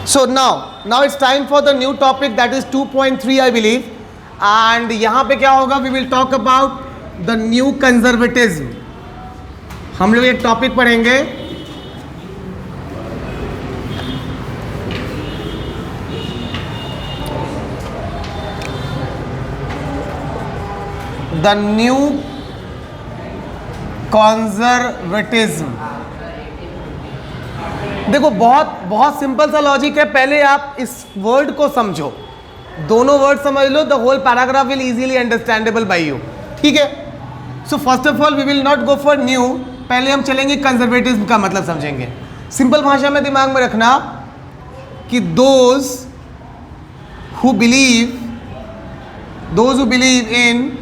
So now it's time for the new topic, that is 2.3 I believe. And यहाँ पे क्या होगा, we will talk about the new conservatism. हम लोग एक टॉपिक पढ़ेंगे, the new conservatism. देखो बहुत सिंपल सा लॉजिक है, पहले आप इस वर्ड को समझो, दोनों वर्ड समझ लो, the whole paragraph will easily understandable by you, ठीक है. So first of all we will not go for new, पहले हम चलेंगे कंजर्वेटिज्म का मतलब समझेंगे. सिंपल भाषा में दिमाग में रखना कि those who believe in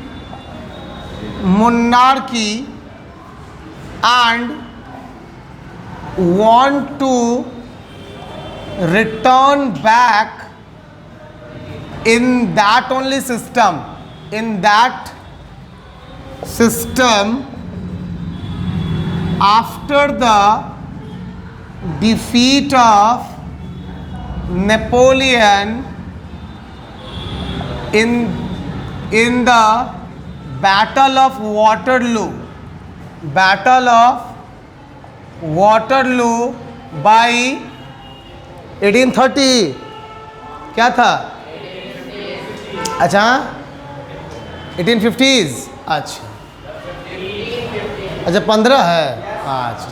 monarchy and want to return back in that only system, after the defeat of Napoleon in the Battle of Waterloo by 1830. क्या था? अच्छा 1850s. अच्छा 15 है. अच्छा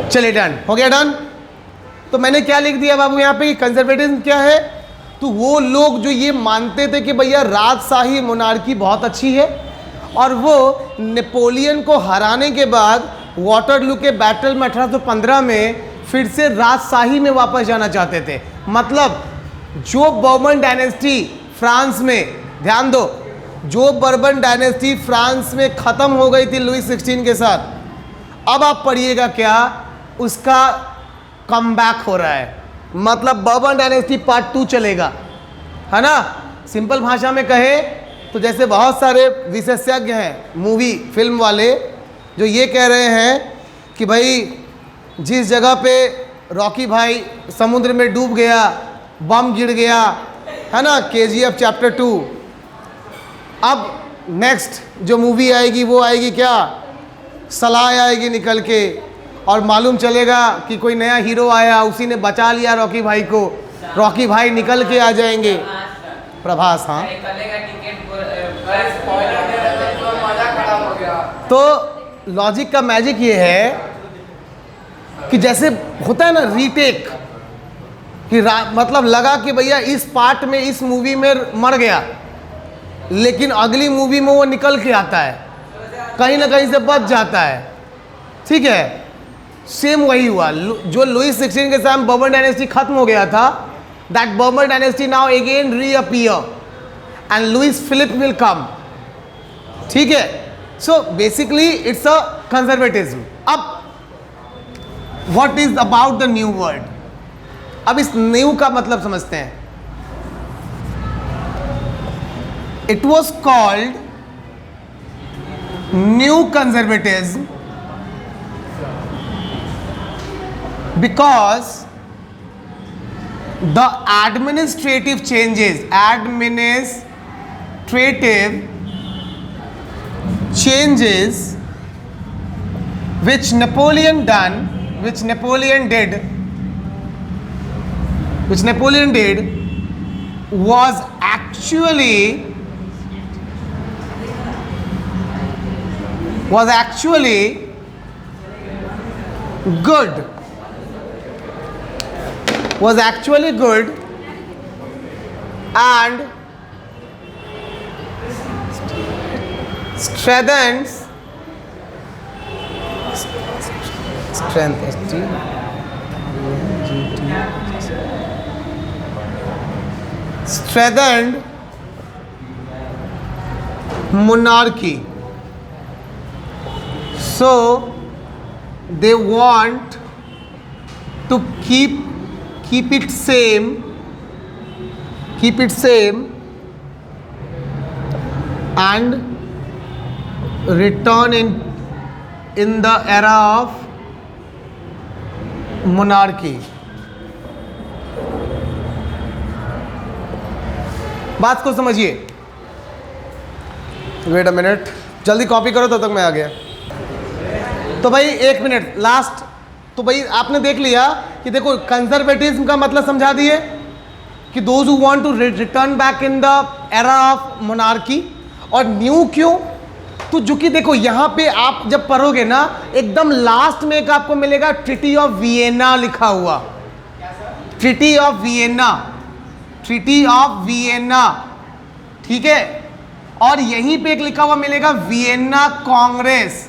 चलिए डन हो गया. डन. तो मैंने क्या लिख दिया बाबू यहाँ पे कि कंजर्वेटिज्म क्या है. तो वो लोग जो ये मानते थे कि भैया राजशाही मोनार्की बहुत अच्छी है, और वो नेपोलियन को हराने के बाद वाटरलू के बैटल में 1815 में फिर से राजशाही में वापस जाना चाहते थे. मतलब जो बर्बन डायनेस्टी फ्रांस में, ध्यान दो, जो बर्बन डायनेस्टी फ्रांस में ख़त्म हो गई थी लुई 16 के साथ, अब आप पढ़िएगा क्या, उसका कमबैक हो रहा है. मतलब बर्बन डायनेस्टी पार्ट 2 चलेगा, है ना. सिंपल भाषा में कहे तो जैसे बहुत सारे विशेषज्ञ हैं मूवी फिल्म वाले जो ये कह रहे हैं कि भाई जिस जगह पे रॉकी भाई समुद्र में डूब गया, बम गिर गया, है ना, KGF चैप्टर 2, अब नेक्स्ट जो मूवी आएगी वो आएगी क्या, सलाह आएगी निकल के, और मालूम चलेगा कि कोई नया हीरो आया, उसी ने बचा लिया रॉकी भाई को, रॉकी भाई निकल के आ जाएंगे. प्रभास. हाँ तो लॉजिक का मैजिक ये है कि जैसे होता है ना रीटेक, कि मतलब लगा कि भैया इस पार्ट में इस मूवी में मर गया, लेकिन अगली मूवी में वो निकल के आता है, कहीं ना कहीं से बच जाता है. ठीक है, सेम वही हुआ जो लुई 16 के साथ बर्बन डायनेस्टी खत्म हो गया था. That Bourbon dynasty now again reappear and Louis Philippe will come. ठीक है, so basically it's a conservatism. अब what is about the new word. अब इस न्यू का मतलब समझते हैं. It was called new conservatism because the administrative changes which Napoleon did was actually good. Was actually good and strengthens strengthened monarchy. So they want to keep it same and return in the era of monarchy. बात को समझिए। Wait a minute, जल्दी copy करो तब तक मैं आ गया। तो भाई 1 मिनट लास्ट। तो भाई आपने देख लिया कि देखो कंजर्वेटिज्म का मतलब समझा दिए कि those who want to return back in the era of monarchy. और न्यू क्यों? तो जो कि देखो यहाँ पे आप जब पढ़ोगे ना, एकदम लास्ट में एक आपको मिलेगा ट्रीटी ऑफ वियना लिखा हुआ। Treaty of Vienna, treaty of Vienna, ठीक है। और यहीं पे एक लिखा हुआ मिलेगा वियना कांग्रेस,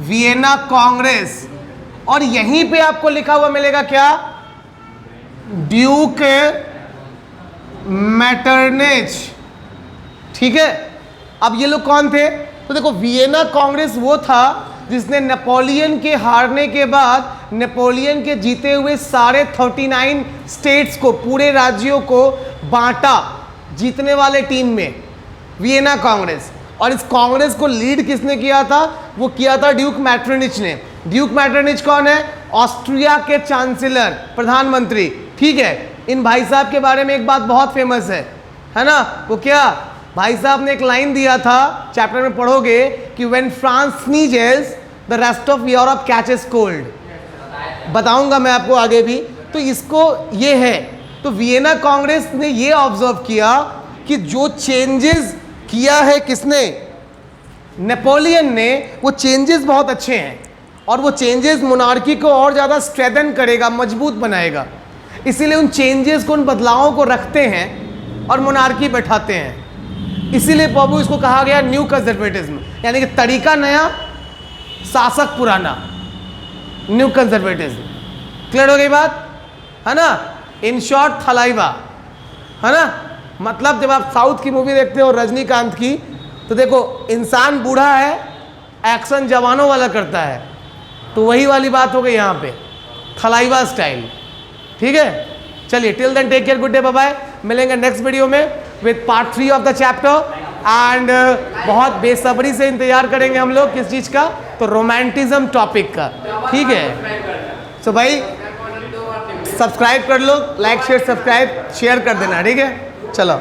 वियना कांग्रेस। और यहीं पे आपको लिखा हुआ मिलेगा क्या? ड्यूक मैटरनिच, ठीक है। अब ये लोग कौन थे? तो देखो वियना कांग्रेस वो था जिसने नेपोलियन के हारने के बाद नेपोलियन के जीते हुए सारे 39 स्टेट्स को, पूरे राज्यों को बांटा जीतने वाले टीम में, वियना कांग्रेस। और इस कांग्रेस को लीड किसने किया था? वो किया था ड्यूक मैटरनिच ने। ड्यूक मैटरनिच कौन है? ऑस्ट्रिया के चांसलर, प्रधानमंत्री, ठीक है। इन भाई साहब के बारे में एक बात बहुत फेमस है ना? वो क्या? भाई साहब ने एक लाइन दिया था, चैप्टर में पढ़ोगे कि when France sneezes the rest of Europe catches cold. बताऊंगा मैं आपको आगे भी। तो इसको ये है, तो वियना कांग्रेस ने ये ऑब्जर्व किया कि जो चेंजेस किया है किसने? नेपोलियन ने। वो चेंजेस बहुत अच्छे हैं और वो चेंजेस मोनार्की को और ज़्यादा स्ट्रेंथन करेगा, मजबूत बनाएगा। इसीलिए उन चेंजेस को, उन बदलावों को रखते हैं और मोनार्की बैठाते हैं। इसीलिए बाबू इसको कहा गया न्यू कंजर्वेटिज्म, यानी कि तरीका नया, शासक पुराना, न्यू कंजर्वेटिज्म। क्लियर हो गई बात, है ना? इन शॉर्ट थलाइवा, है ना? मतलब जब आप साउथ की मूवी देखते हो रजनीकांत की, तो देखो इंसान बूढ़ा है, एक्शन जवानों वाला करता है, तो वही वाली बात हो गई यहाँ पे, थलाइवा स्टाइल, ठीक है। चलिए, till then take care, good day, bye bye. मिलेंगे नेक्स्ट वीडियो में with part 3 of the chapter. And बहुत बेसब्री से इंतजार करेंगे हम लोग किस चीज़ का? तो रोमांटिज्म टॉपिक का, ठीक है। सो भाई सब्सक्राइब कर लो, लाइक शेयर सब्सक्राइब शेयर कर देना, ठीक है। चलो।